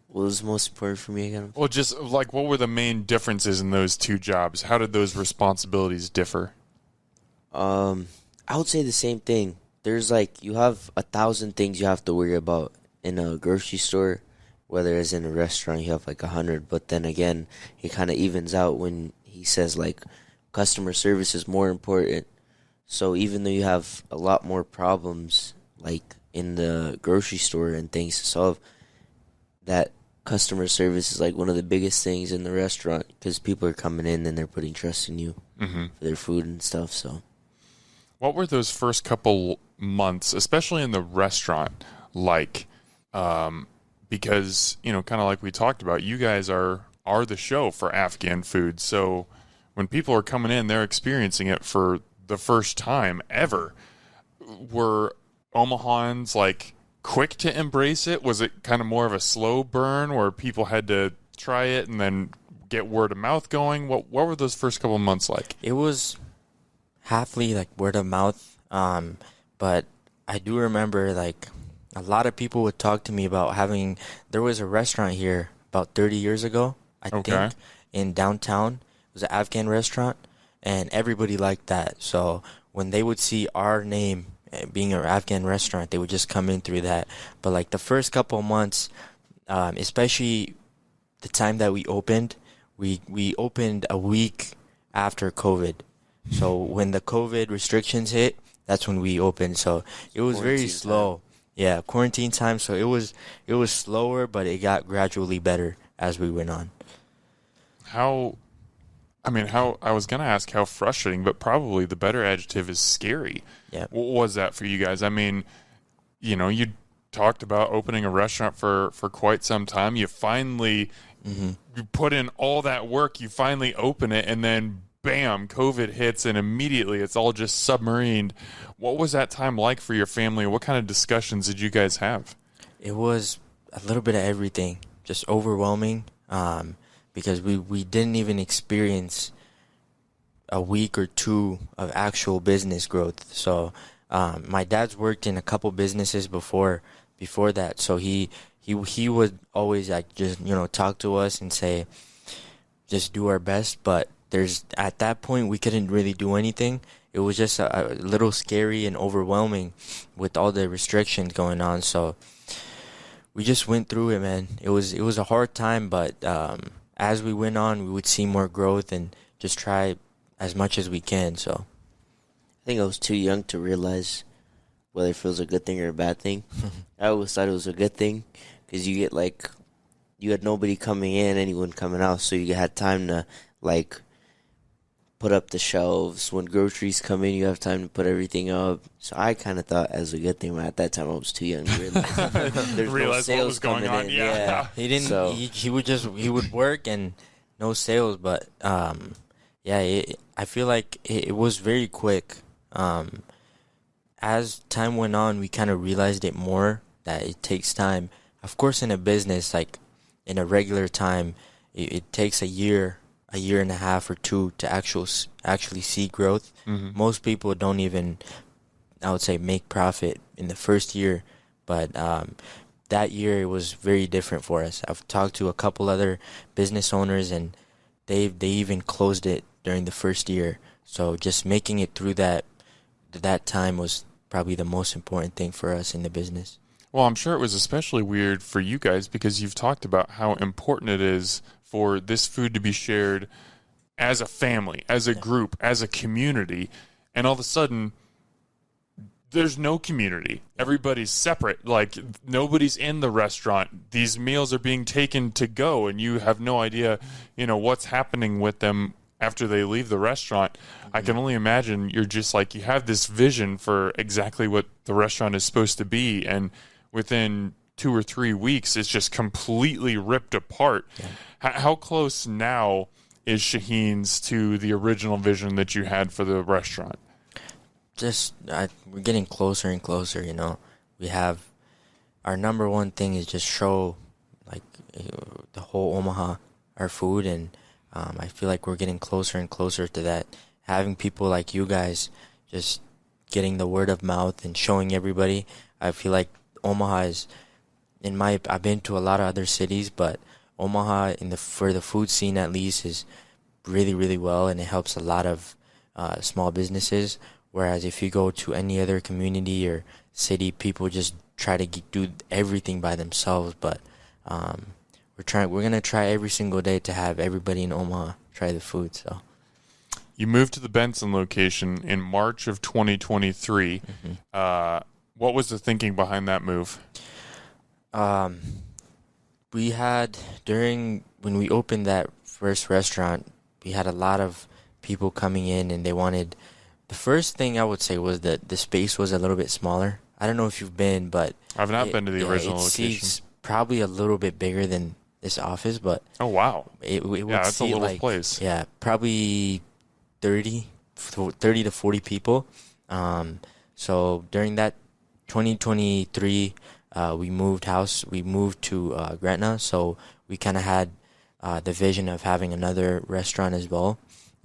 What was most important for me again? Well, just like, what were the main differences in those two jobs? How did those responsibilities differ? I would say the same thing. There's like, you have 1,000 things you have to worry about in a grocery store, whether it's in a restaurant you have like 100. But then again, it kind of evens out when he says like customer service is more important. So even though you have a lot more problems like in the grocery store and things to solve, that customer service is like one of the biggest things in the restaurant, because people are coming in and they're putting trust in you for their food and stuff. So what were those first couple months, especially in the restaurant, like? Because, kind of like we talked about, you guys are the show for Afghan food. So when people are coming in, they're experiencing it for the first time ever. Were Omahans like quick to embrace it? Was it kind of more of a slow burn where people had to try it and then get word of mouth going? What were those first couple of months like? It was halfly like word of mouth, but I do remember like a lot of people would talk to me about there was a restaurant here about 30 years ago, I think, in downtown. It was an Afghan restaurant, and everybody liked that. So when they would see our name being an Afghan restaurant, they would just come in through that. But like the first couple of months, especially the time that we opened, we opened a week after COVID. So when the COVID restrictions hit, that's when we opened. So it was very slow. Yeah, quarantine time. So it was slower, but it got gradually better as we went on. How I was going to ask how frustrating, but probably the better adjective is scary. Yeah. What was that for you guys? I mean, you talked about opening a restaurant for quite some time. You finally you put in all that work, you finally open it, and then bam, COVID hits, and immediately it's all just submarined. What was that time like for your family? What kind of discussions did you guys have? It was a little bit of everything, just overwhelming, because we didn't even experience a week or two of actual business growth. So my dad's worked in a couple businesses before that, so he would always like just talk to us and say just do our best, but at that point we couldn't really do anything. It was just a little scary and overwhelming with all the restrictions going on. So we just went through it, man. It was a hard time, but as we went on, we would see more growth and just try as much as we can. So I think I was too young to realize whether it feels a good thing or a bad thing. I always thought it was a good thing because you had nobody coming in, anyone coming out, so you had time to put up the shelves. When groceries come in, you have time to put everything up. So I kind of thought as a good thing, but at that time I was too young to realize there's no sales what was going coming on. in. Yeah. he didn't. So, he would work and no sales, but I feel like it was very quick. As time went on, we kind of realized it more that it takes time. Of course, in a business, like in a regular time, it takes a year and a half or two to actually see growth. Most people don't even, I would say, make profit in the first year, but that year it was very different for us. I've talked to a couple other business owners, and they even closed it during the first year. So just making it through that time was probably the most important thing for us in the business. Well, I'm sure it was especially weird for you guys because you've talked about how important it is for this food to be shared as a family, as a group, as a community, and all of a sudden there's no community. Everybody's separate. Like nobody's in the restaurant. These meals are being taken to go, and you have no idea, what's happening with them after they leave the restaurant. I can only imagine you're just like, you have this vision for exactly what the restaurant is supposed to be, and within 2 or 3 weeks, it's just completely ripped apart. Yeah. How close now is Shaheen's to the original vision that you had for the restaurant? We're getting closer and closer, We have, our number one thing is just show, the whole Omaha our food, and I feel like we're getting closer and closer to that. Having people like you guys just getting the word of mouth and showing everybody. I feel like Omaha is, I've been to a lot of other cities, but Omaha for the food scene at least is really, really well, and it helps a lot of small businesses. Whereas if you go to any other community or city, people just try to do everything by themselves. But we're gonna try every single day to have everybody in Omaha try the food. So you moved to the Benson location in March of 2023. What was the thinking behind that move? We had, when we opened that first restaurant, we had a lot of people coming in, and they wanted, the first thing I would say was that the space was a little bit smaller. I don't know if you've been, but I've not been to the original location. It's probably a little bit bigger than this office, but oh wow, it would that's a little like, place. Yeah, probably 30, 30 to 40 people. So during that 2023, we moved house. We moved to Gretna, so we kind of had the vision of having another restaurant as well.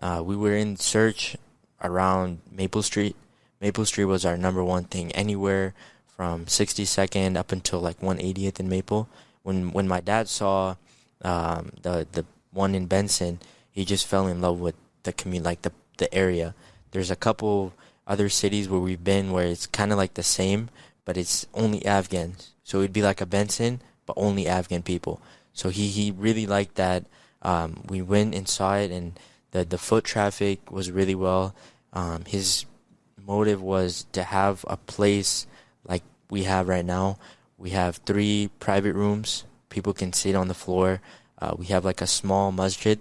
We were in search around Maple Street. Maple Street was our number one thing, anywhere from 62nd up until like 180th in Maple. When my dad saw the one in Benson, he just fell in love with the community, like the area. There's a couple other cities where we've been where it's kind of like the same, but it's only Afghans. So it'd be like a Benson, but only Afghan people. So he really liked that. We went and saw it, and the foot traffic was really well. His motive was to have a place like we have right now. We have 3 private rooms. People can sit on the floor. We have like a small masjid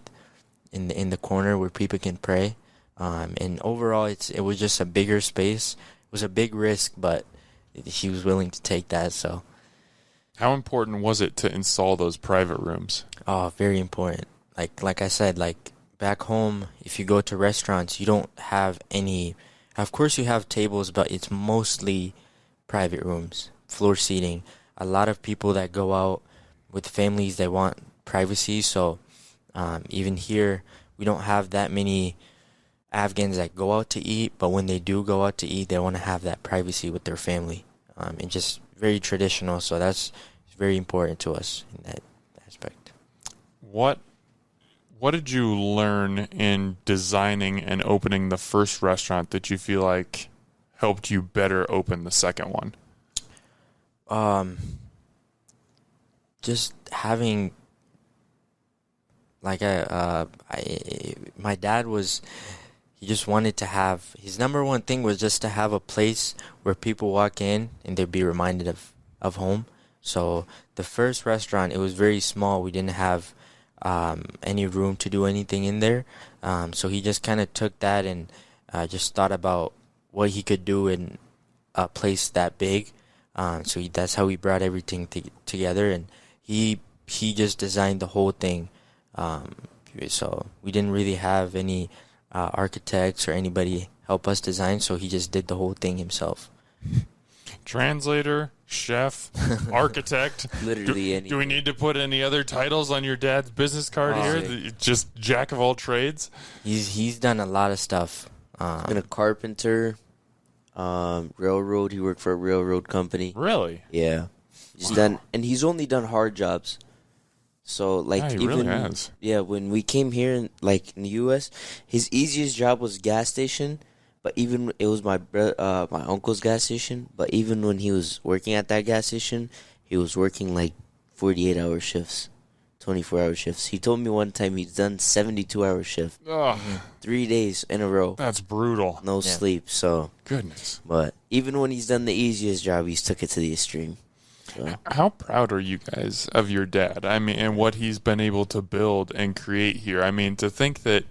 in the corner where people can pray. And overall, it was just a bigger space. It was a big risk, but he was willing to take that. So, how important was it to install those private rooms? oh, very important. Like I said, like back home, if you go to restaurants, you don't have any. Of course, you have tables, but it's mostly private rooms, floor seating. A lot of people that go out with families, they want privacy. So even here, we don't have that many Afghans that go out to eat, but when they do go out to eat, they want to have that privacy with their family. And just very traditional, so that's very important to us in that aspect. What did you learn in designing and opening the first restaurant that you feel like helped you better open the second one? Just having like my dad was, he just wanted to have, his number one thing was just to have a place where people walk in and they'd be reminded of home. So the first restaurant, it was very small. We didn't have any room to do anything in there. So he just kind of took that and just thought about what he could do in a place that big. That's how we brought everything together, and he just designed the whole thing. So we didn't really have any architects or anybody help us design, so he just did the whole thing himself. Translator, chef, architect. Literally anything. Do we need to put any other titles on your dad's business card here? Just jack of all trades? He's done a lot of stuff. Been a carpenter, railroad. He worked for a railroad company. Really? Yeah. He's only done hard jobs. So like Yeah, he even really has. yeah, when we came here in the US, his easiest job was gas station. But even it was my uncle's gas station. But even when he was working at that gas station, he was working like 48-hour shifts, 24-hour shifts. He told me one time he's done 72-hour shift, Ugh, 3 days in a row, that's brutal. no sleep. So, Goodness. but even when he's done the easiest job, he's took it to the extreme. So, How proud are you guys of your dad? I mean, and what he's been able to build and create here. I mean, to think that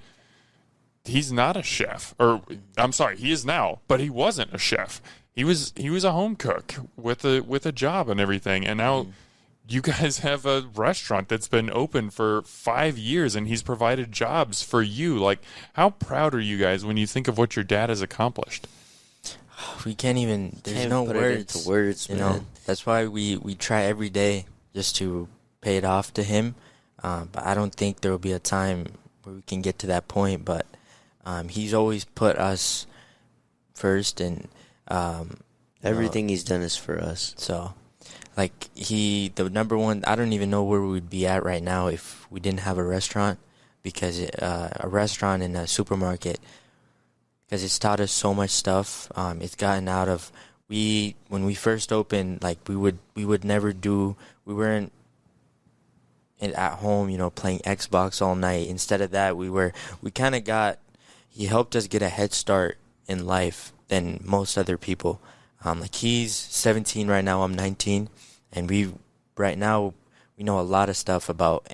he's not a chef, or I'm sorry, he is now, but he wasn't a chef. He was a home cook with a job and everything, and now you guys have a restaurant that's been open for 5 years, and he's provided jobs for you. Like, how proud are you guys when you think of what your dad has accomplished? We can't even, there's can't no put it words. into words, you man. know. That's why we try every day just to pay it off to him. But I don't think there will be a time where we can get to that point. But he's always put us first, and Everything he's done is for us. so, like, the number one, I don't even know where we would be at right now if we didn't have a restaurant, because a restaurant and a supermarket, because it's taught us so much stuff. It's gotten out of, when we first opened, like, we weren't at home, playing Xbox all night. Instead of that, he helped us get a head start in life than most other people. Like, he's 17 right now, I'm 19, and right now we know a lot of stuff about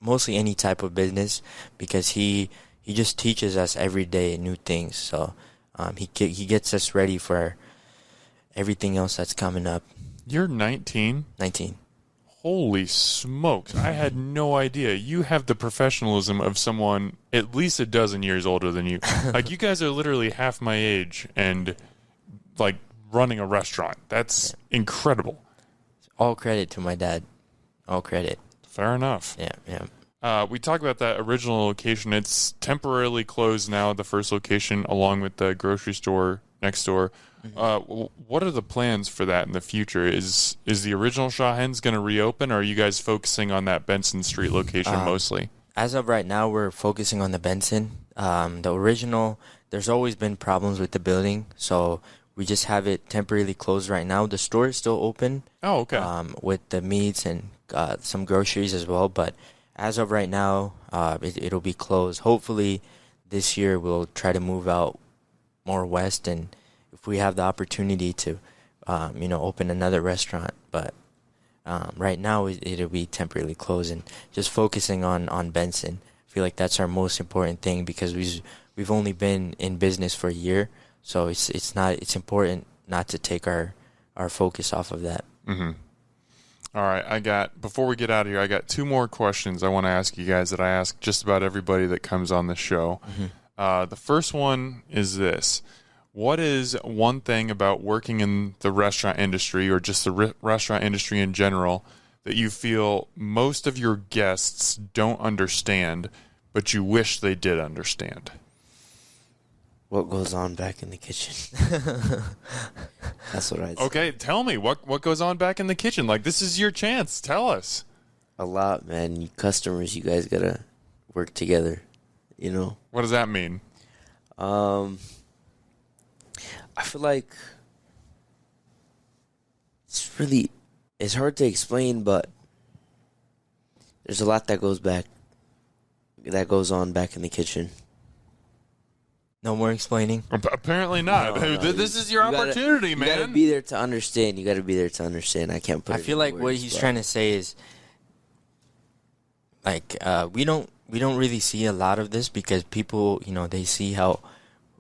mostly any type of business, because he just teaches us every day new things. So he gets us ready for everything else that's coming up. You're 19? 19. Holy smokes. I had no idea. You have the professionalism of someone at least a dozen years older than you. Like, you guys are literally half my age and, like, running a restaurant. That's incredible. All credit to my dad. All credit. Fair enough. Yeah. We talked about that original location. It's temporarily closed now, the first location, along with the grocery store next door. What are the plans for that in the future? Is the original Shaheen's going to reopen, or are you guys focusing on that Benson Street location mostly? As of right now, we're focusing on the Benson. The original, there's always been problems with the building, so we just have it temporarily closed right now. The store is still open. Oh, okay. With the meats and some groceries as well, but as of right now, it'll be closed. Hopefully, this year we'll try to move out more west, and if we have the opportunity to, open another restaurant. But right now, it'll be temporarily closed, and just focusing on Benson. I feel like that's our most important thing because we've only been in business for a year, so it's important not to take our focus off of that. Mm-hmm. All right, before we get out of here, I got two more questions I want to ask you guys that I ask just about everybody that comes on the show. Mm-hmm. The first one is this. What is one thing about working in the restaurant industry or just the restaurant industry in general that you feel most of your guests don't understand, but you wish they did understand? What goes on back in the kitchen? That's what I'd say. Okay, tell me. What goes on back in the kitchen? Like, this is your chance. Tell us. A lot, man. You customers, you guys gotta work together, What does that mean? I feel like it's hard to explain, but there's a lot that goes on back in the kitchen. No more explaining? Apparently not. No. This is your opportunity, man. You gotta be there to understand. I can't put I feel like what he's trying to say is, like, we don't really see a lot of this because people, they see how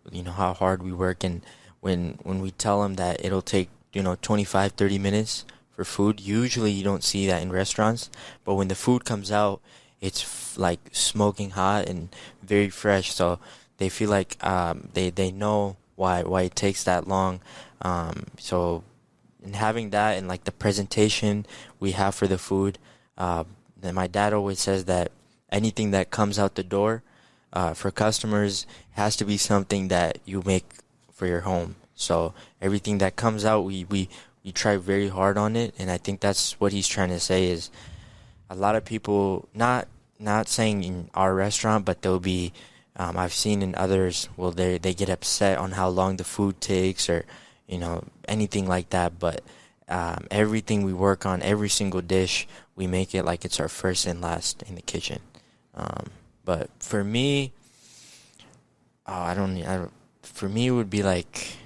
hard we work, and when we tell them that it'll take 25, 30 minutes for food, usually you don't see that in restaurants, but when the food comes out, it's like smoking hot and very fresh, so they feel like they know why it takes that long. So in having that and like the presentation we have for the food, then my dad always says that anything that comes out the door for customers has to be something that you make for your home. So everything that comes out, we try very hard on it, and I think that's what he's trying to say is a lot of people, not saying in our restaurant, but there'll be I've seen in others, they get upset on how long the food takes or, anything like that. But everything we work on, every single dish, we make it like it's our first and last in the kitchen. But for me, for me, it would be like,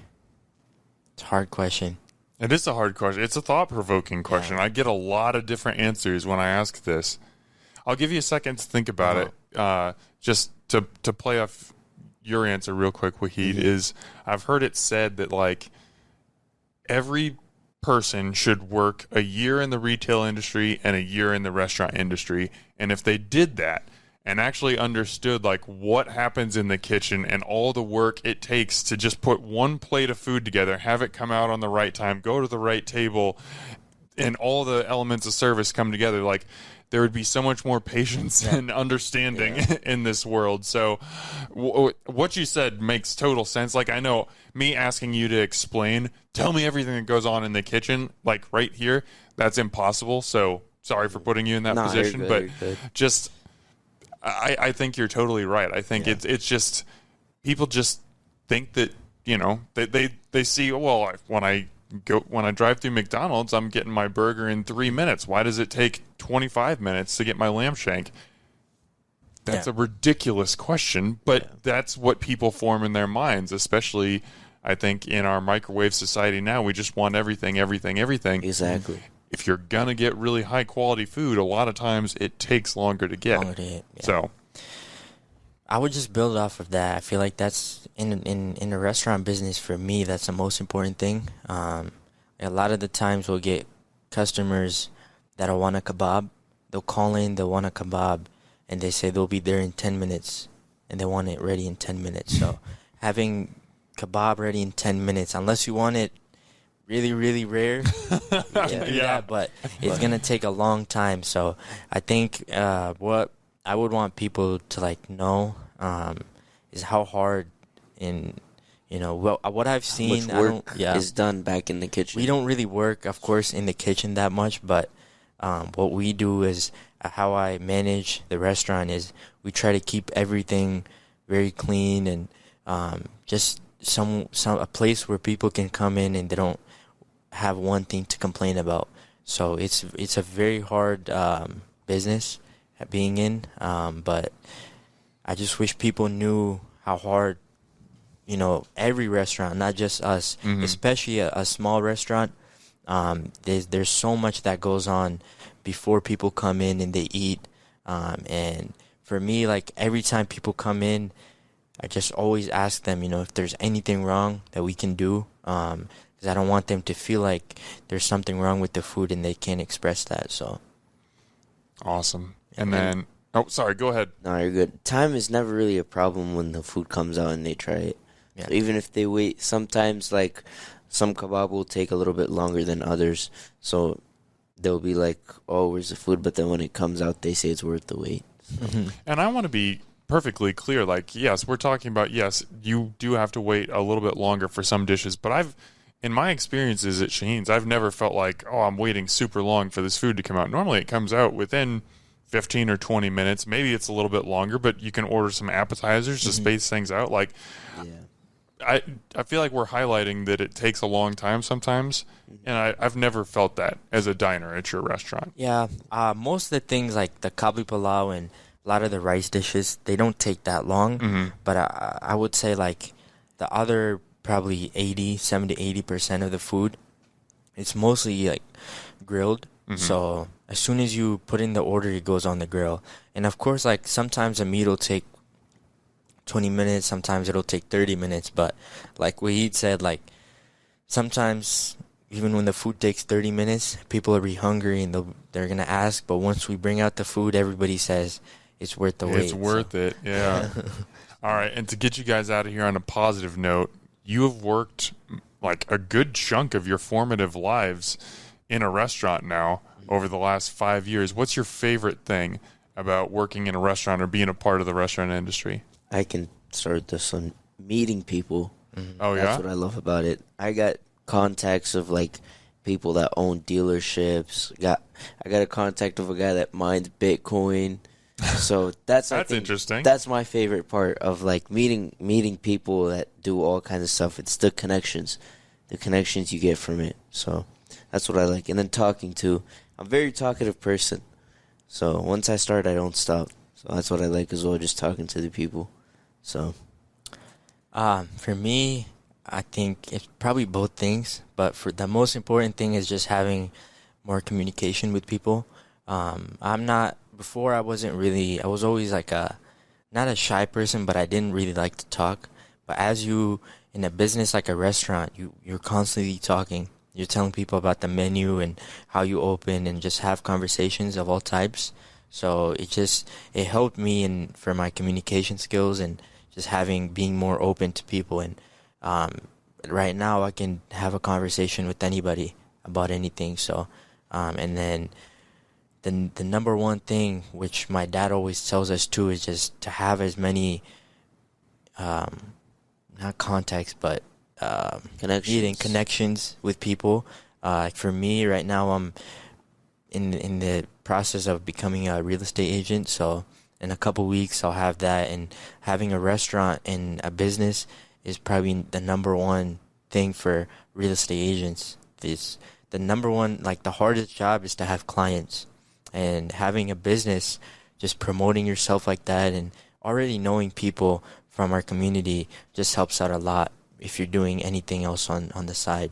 it's a hard question. It is a hard question. It's a thought-provoking question. Yeah. I get a lot of different answers when I ask this. I'll give you a second to think about it. Just to play off your answer real quick, Waheed, is I've heard it said that, like, every person should work a year in the retail industry and a year in the restaurant industry. And if they did that and actually understood, like, what happens in the kitchen and all the work it takes to just put one plate of food together, have it come out on the right time, go to the right table, and all the elements of service come together, like, there would be so much more patience and understanding in this world. So what you said makes total sense. Like, I know me asking you to explain, tell me everything that goes on in the kitchen, like right here, that's impossible. So sorry for putting you in that position, but just, I think you're totally right. I think it's just, people just think that, they see, well, when I drive through McDonald's, I'm getting my burger in 3 minutes. Why does it take 25 minutes to get my lamb shank? That's a ridiculous question, but that's what people form in their minds, especially, I think, in our microwave society now. We just want everything. Exactly. If you're going to get really high-quality food, a lot of times it takes longer to get. So I would just build off of that. I feel like that's in the restaurant business, for me, that's the most important thing. A lot of the times we'll get customers that'll want a kebab. They'll call in, they'll want a kebab, and they say they'll be there in 10 minutes, and they want it ready in 10 minutes. So having kebab ready in 10 minutes, unless you want it really, really rare, you can do that, but it's going to take a long time. So I think what I would want people to like know is how hard what I've seen. Much work is done back in the kitchen. We don't really work, of course, in the kitchen that much, but what we do is how I manage the restaurant is we try to keep everything very clean and just a place where people can come in and they don't have one thing to complain about. So it's a very hard business being in, but I just wish people knew how hard every restaurant, not just us, especially a small restaurant. There's so much that goes on before people come in and they eat. And for me, like every time people come in, I just always ask them, if there's anything wrong that we can do. Because I don't want them to feel like there's something wrong with the food and they can't express that. So awesome. And then, sorry, go ahead. No, you're good. Time is never really a problem when the food comes out and they try it. Yeah. So even if they wait, sometimes like some kebab will take a little bit longer than others. So they'll be like, oh, where's the food? But then when it comes out, they say it's worth the wait. So. And I want to be perfectly clear. Like, yes, we're talking about, yes, you do have to wait a little bit longer for some dishes. But in my experiences at Shaheen's, I've never felt like, oh, I'm waiting super long for this food to come out. Normally it comes out within 15 or 20 minutes. Maybe it's a little bit longer, but you can order some appetizers to space things out. Like, I feel like we're highlighting that it takes a long time sometimes, and I've never felt that as a diner at your restaurant. Yeah, most of the things like the Kabuli Palau and a lot of the rice dishes, they don't take that long, but I would say like the other probably 70 to 80% of the food, it's mostly like grilled. So as soon as you put in the order, it goes on the grill. And of course, like sometimes a meat will take 20 minutes, sometimes it'll take 30 minutes, but like Waheed said, like sometimes even when the food takes 30 minutes, people are hungry and they're gonna ask, but once we bring out the food, everybody says it's worth the wait. It's worth it, yeah. All right, and to get you guys out of here on a positive note, you have worked like a good chunk of your formative lives in a restaurant now over the last 5 years. What's your favorite thing about working in a restaurant or being a part of the restaurant industry? I can start this on meeting people. Oh, yeah? That's what I love about it. I got contacts of, like, people that own dealerships. I got a contact of a guy that mines Bitcoin. So that's interesting. That's my favorite part of, like, meeting people that do all kinds of stuff. It's the connections you get from it. So that's what I like. And then talking to. I'm a very talkative person. So once I start, I don't stop. So that's what I like as well, just talking to the people. So, for me, I think it's probably both things. But for the most important thing is just having more communication with people. Before I was always like not a shy person, but I didn't really like to talk. But as you, in a business like a restaurant, you're constantly talking. You're telling people about the menu and how you open and just have conversations of all types. So it helped me for my communication skills and just being more open to people. And right now I can have a conversation with anybody about anything. So, and then the number one thing, which my dad always tells us too, is just to have as many, not contacts, but connections with people. For me right now, I'm in the process of becoming a real estate agent. So in a couple weeks, I'll have that. And having a restaurant and a business is probably the number one thing for real estate agents. It's the number one, like the hardest job is to have clients. And having a business, just promoting yourself like that and already knowing people from our community just helps out a lot if you're doing anything else on the side.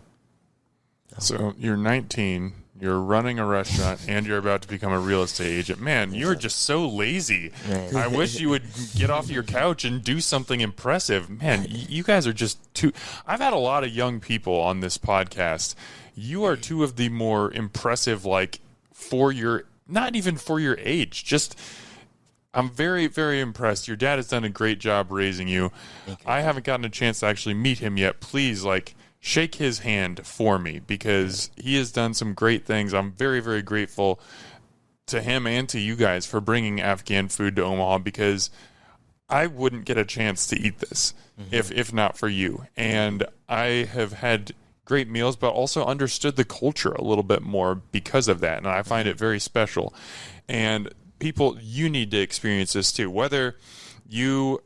So you're 19, you're running a restaurant, and you're about to become a real estate agent. Man, you're just so lazy. Man. I wish you would get off your couch and do something impressive. Man, you guys are just too... I've had a lot of young people on this podcast. You are two of the more impressive, like, not even for your age. Just, I'm very, very impressed. Your dad has done a great job raising you. I haven't gotten a chance to actually meet him yet. Please, shake his hand for me, because he has done some great things. I'm very, very grateful to him and to you guys for bringing Afghan food to Omaha, because I wouldn't get a chance to eat this if not for you. And I have had great meals, but also understood the culture a little bit more because of that. And I find it very special. And people, you need to experience this too. Whether you've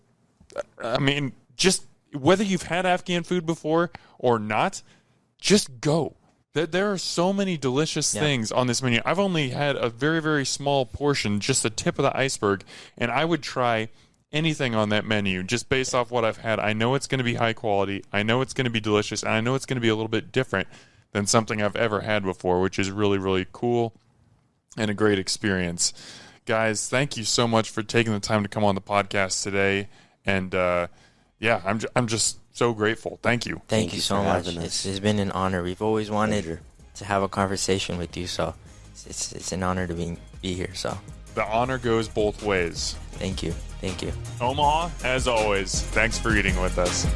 had Afghan food before or not, just go. There are so many delicious things on this menu. I've only had a very, very small portion, just the tip of the iceberg, and I would try anything on that menu just based off what I've had. I know it's going to be high quality. I know it's going to be delicious, and I know it's going to be a little bit different than something I've ever had before, which is really, really cool and a great experience. Guys, thank you so much for taking the time to come on the podcast today. And I'm just so grateful. Thank you. Thank you so much. It's been an honor. We've always wanted to have a conversation with you, so it's an honor to be here. So the honor goes both ways. Thank you. Omaha, as always, thanks for eating with us.